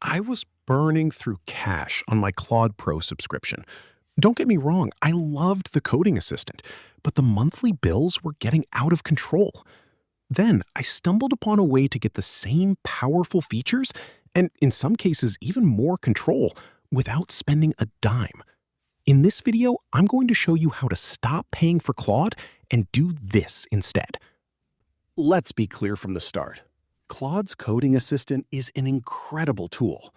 I was burning through cash on my Claude Pro subscription. Don't get me wrong, I loved the coding assistant, but the monthly bills were getting out of control. Then I stumbled upon a way to get the same powerful features, and in some cases even more control, without spending a dime. In this video, I'm going to show you how to stop paying for Claude and do this instead. Let's be clear from the start. Claude's coding assistant is an incredible tool.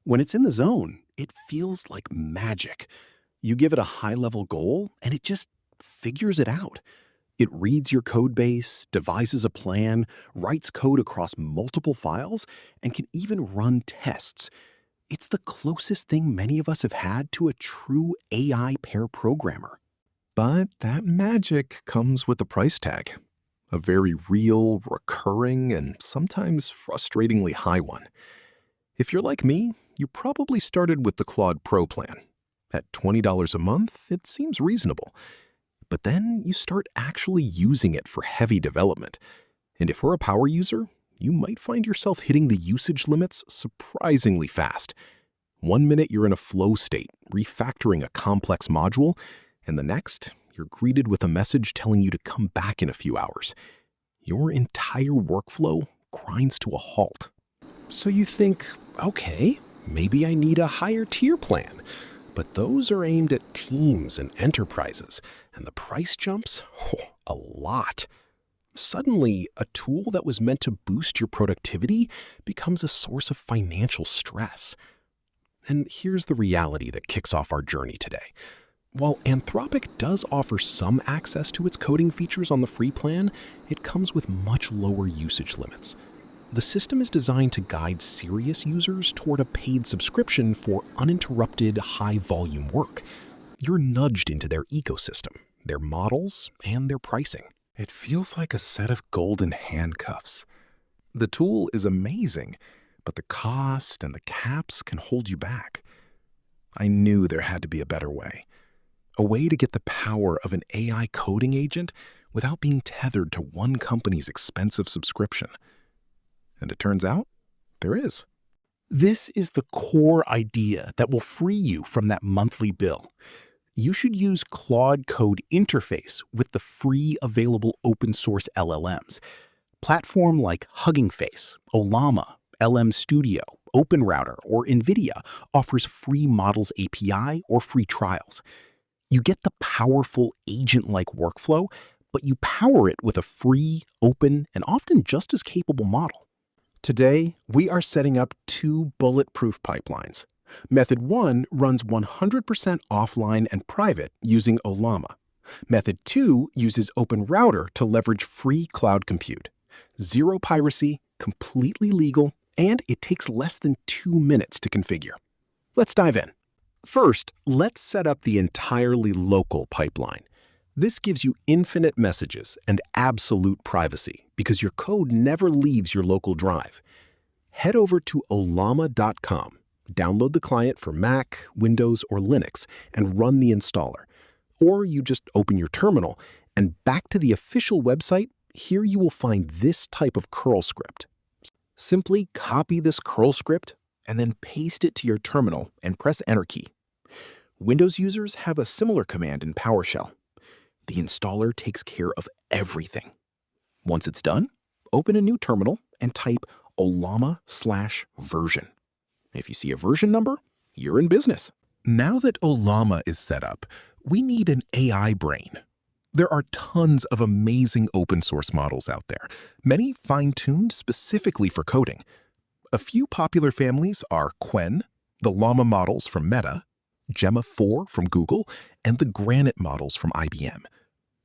When it's in the zone, it feels like magic. You give it a high-level goal, and it just figures it out. It reads your code base, devises a plan, writes code across multiple files, and can even run tests. It's the closest thing many of us have had to a true AI pair programmer. But that magic comes with a price tag. A very real, recurring, and sometimes frustratingly high one. If you're like me, you probably started with the Claude Pro plan. At $20 a month, it seems reasonable. But then you start actually using it for heavy development. And if we're a power user, you might find yourself hitting the usage limits surprisingly fast. 1 minute you're in a flow state, refactoring a complex module, and the next, you're greeted with a message telling you to come back in a few hours. Your entire workflow grinds to a halt. So you think, okay, maybe I need a higher tier plan. But those are aimed at teams and enterprises, and the price jumps a lot. Suddenly, a tool that was meant to boost your productivity becomes a source of financial stress. And here's the reality that kicks off our journey today. While Anthropic does offer some access to its coding features on the free plan, it comes with much lower usage limits. The system is designed to guide serious users toward a paid subscription for uninterrupted, high-volume work. You're nudged into their ecosystem, their models, and their pricing. It feels like a set of golden handcuffs. The tool is amazing, but the cost and the caps can hold you back. I knew there had to be a better way. A way to get the power of an AI coding agent without being tethered to one company's expensive subscription. And it turns out, there is. This is the core idea that will free you from that monthly bill. You should use Claude Code interface with the free available open source LLMs. Platform like Hugging Face, Ollama, LM Studio, OpenRouter, or NVIDIA offers free Models API or free trials. You get the powerful agent-like workflow, but you power it with a free, open, and often just as capable model. Today, we are setting up 2 bulletproof pipelines. Method 1 runs 100% offline and private using Ollama. Method 2 uses OpenRouter to leverage free cloud compute. Zero piracy, completely legal, and it takes less than 2 minutes to configure. Let's dive in. First, let's set up the entirely local pipeline. This gives you infinite messages and absolute privacy because your code never leaves your local drive. Head over to ollama.com, download the client for Mac, Windows, or Linux, and run the installer. Or you just open your terminal, and back to the official website, here you will find this type of curl script. Simply copy this curl script and then paste it to your terminal and press Enter key. Windows users have a similar command in PowerShell. The installer takes care of everything. Once it's done, open a new terminal and type Ollama/version. If you see a version number, you're in business. Now that Ollama is set up, we need an AI brain. There are tons of amazing open source models out there, many fine-tuned specifically for coding. A few popular families are Qwen, the Llama models from Meta, Gemma 4 from Google, and the Granite models from IBM.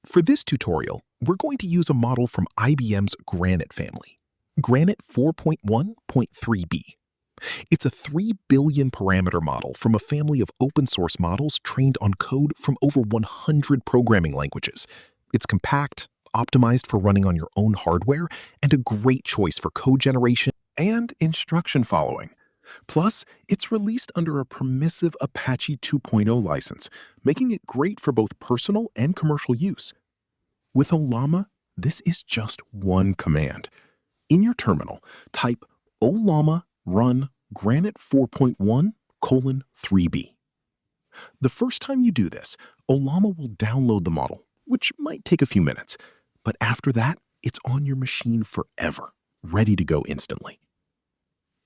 For this tutorial, we're going to use a model from IBM's Granite family, Granite 4.1.3b. It's a 3 billion parameter model from a family of open source models trained on code from over 100 programming languages. It's compact, optimized for running on your own hardware, and a great choice for code generation and instruction following. Plus, it's released under a permissive Apache 2.0 license, making it great for both personal and commercial use. With Ollama, this is just one command. In your terminal, type Ollama run Granite 4.1:3B. The first time you do this, Ollama will download the model, which might take a few minutes. But after that, it's on your machine forever, ready to go instantly.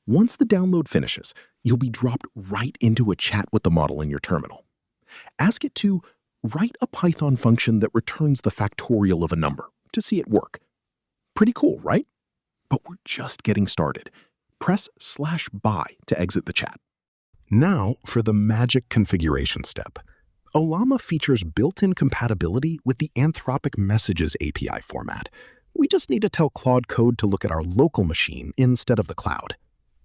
Once the download finishes, you'll be dropped right into a chat with the model in your terminal. Ask it to write a Python function that returns the factorial of a number to see it work. Pretty cool, right? But we're just getting started. Press /by to exit the chat. Now for the magic configuration step. Ollama features built-in compatibility with the Anthropic Messages API format. We just need to tell Claude Code to look at our local machine instead of the cloud.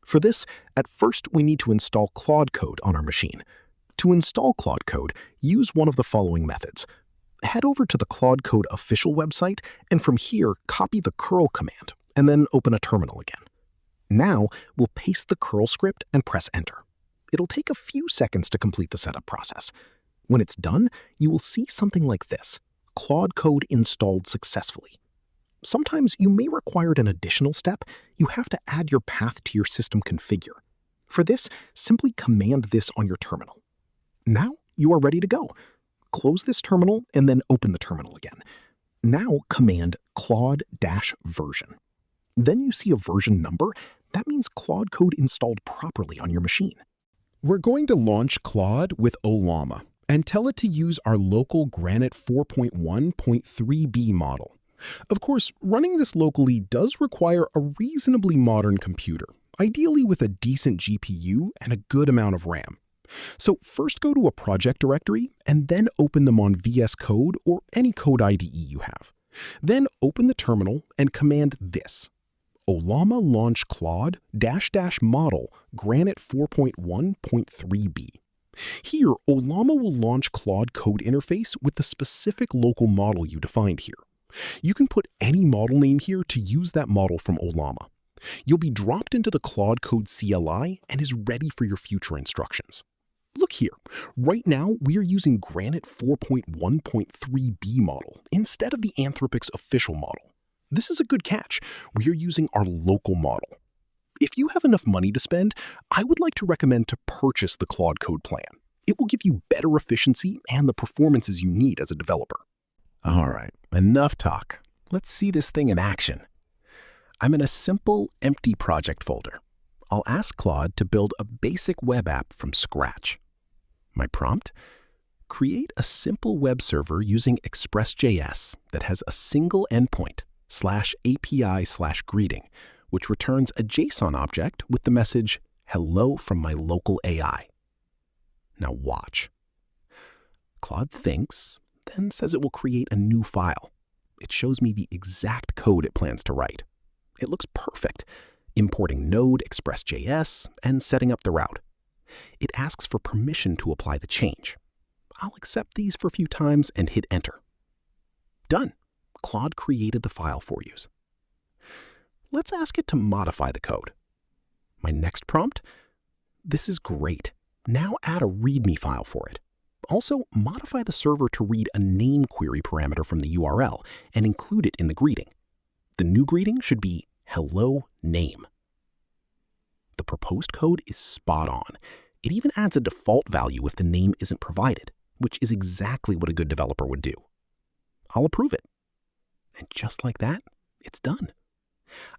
For this, at first we need to install Claude Code on our machine. To install Claude Code, use one of the following methods. Head over to the Claude Code official website, and from here, copy the curl command, and then open a terminal again. Now, we'll paste the curl script and press enter. It'll take a few seconds to complete the setup process. When it's done, you will see something like this: Claude Code installed successfully. Sometimes you may require an additional step. You have to add your path to your system configure. For this, simply command this on your terminal. Now you are ready to go. Close this terminal and then open the terminal again. Now command Claude-version. Then you see a version number. That means Claude Code installed properly on your machine. We're going to launch Claude with Ollama and tell it to use our local Granite 4.1.3B model. Of course, running this locally does require a reasonably modern computer, ideally with a decent GPU and a good amount of RAM. So first go to a project directory and then open them on VS Code or any code IDE you have. Then open the terminal and command this: Ollama launch Claude --model Granite 4.1.3B. Here, Ollama will launch Claude Code interface with the specific local model you defined here. You can put any model name here to use that model from Ollama. You'll be dropped into the Claude Code CLI and is ready for your future instructions. Look here, right now we are using Granite 4.1.3B model instead of the Anthropic's official model. This is a good catch. We are using our local model. If you have enough money to spend, I would like to recommend to purchase the Claude Code plan. It will give you better efficiency and the performances you need as a developer. All right, enough talk. Let's see this thing in action. I'm in a simple, empty project folder. I'll ask Claude to build a basic web app from scratch. My prompt: create a simple web server using Express.js that has a single endpoint /API/greeting, which returns a JSON object with the message, "Hello from my local AI." Now watch. Claude thinks, then says it will create a new file. It shows me the exact code it plans to write. It looks perfect, importing Node, Express.js, and setting up the route. It asks for permission to apply the change. I'll accept these for a few times and hit enter. Done. Claude created the file for you. Let's ask it to modify the code. My next prompt: this is great. Now add a README file for it. Also, modify the server to read a name query parameter from the URL and include it in the greeting. The new greeting should be "Hello Name." The proposed code is spot on. It even adds a default value if the name isn't provided, which is exactly what a good developer would do. I'll approve it. And just like that, it's done.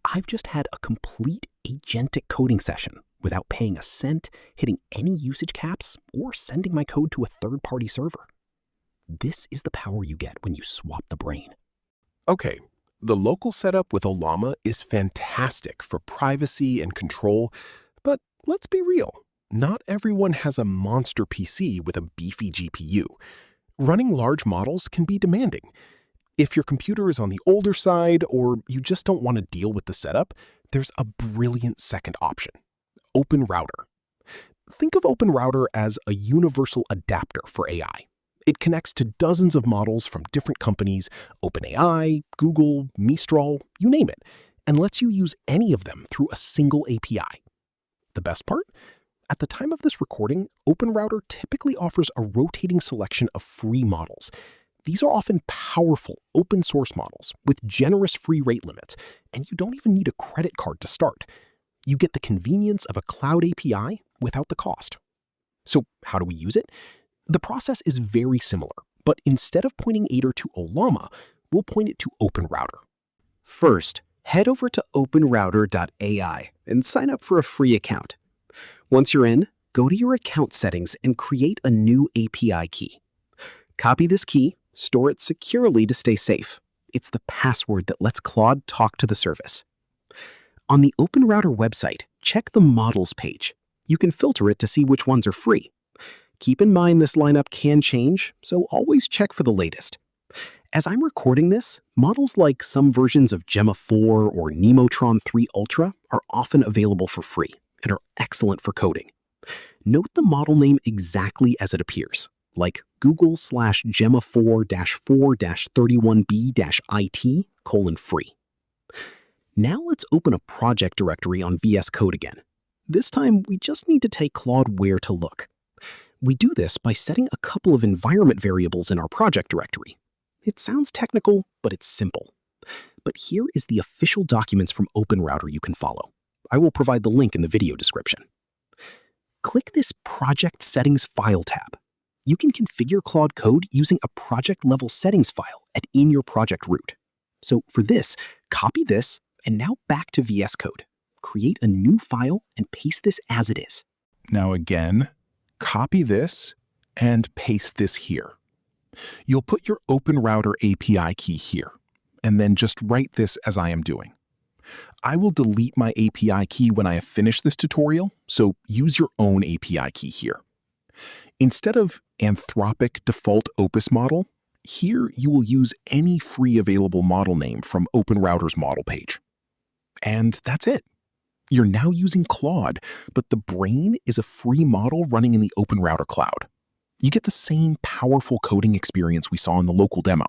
I've just had a complete agentic coding session without paying a cent, hitting any usage caps, or sending my code to a third-party server. This is the power you get when you swap the brain. Okay, the local setup with Ollama is fantastic for privacy and control, but let's be real. Not everyone has a monster PC with a beefy GPU. Running large models can be demanding. If your computer is on the older side or you just don't want to deal with the setup, there's a brilliant second option: OpenRouter. Think of OpenRouter as a universal adapter for AI. It connects to dozens of models from different companies, OpenAI, Google, Mistral, you name it, and lets you use any of them through a single API. The best part? At the time of this recording, OpenRouter typically offers a rotating selection of free models. These are often powerful open source models with generous free rate limits, and you don't even need a credit card to start. You get the convenience of a cloud API without the cost. So how do we use it? The process is very similar, but instead of pointing Aider to Ollama, we'll point it to OpenRouter. First, head over to openrouter.ai and sign up for a free account. Once you're in, go to your account settings and create a new API key. Copy this key, store it securely to stay safe. It's the password that lets Claude talk to the service. On the OpenRouter website, check the Models page. You can filter it to see which ones are free. Keep in mind this lineup can change, so always check for the latest. As I'm recording this, models like some versions of Gemma 4 or Nemotron 3 Ultra are often available for free and are excellent for coding. Note the model name exactly as it appears, like Google/Gemma 4-4-31B-IT:free. Now let's open a project directory on VS Code again. This time, we just need to tell Claude where to look. We do this by setting a couple of environment variables in our project directory. It sounds technical, but it's simple. But here is the official documents from OpenRouter you can follow. I will provide the link in the video description. Click this Project Settings File tab. You can configure Claude Code using a project-level settings file in your project root. So for this, copy this, and now back to VS Code. Create a new file and paste this as it is. Now again, copy this and paste this here. You'll put your OpenRouter API key here, and then just write this as I am doing. I will delete my API key when I have finished this tutorial, so use your own API key here. Instead of Anthropic default Opus model, here you will use any free available model name from OpenRouter's model page. And that's it. You're now using Claude, but the brain is a free model running in the OpenRouter cloud. You get the same powerful coding experience we saw in the local demo.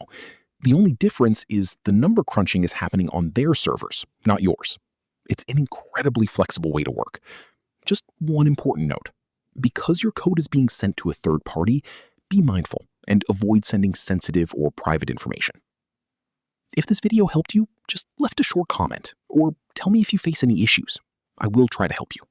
The only difference is the number crunching is happening on their servers, not yours. It's an incredibly flexible way to work. Just one important note. Because your code is being sent to a third party, be mindful and avoid sending sensitive or private information. If this video helped you, just left a short comment or tell me if you face any issues. I will try to help you.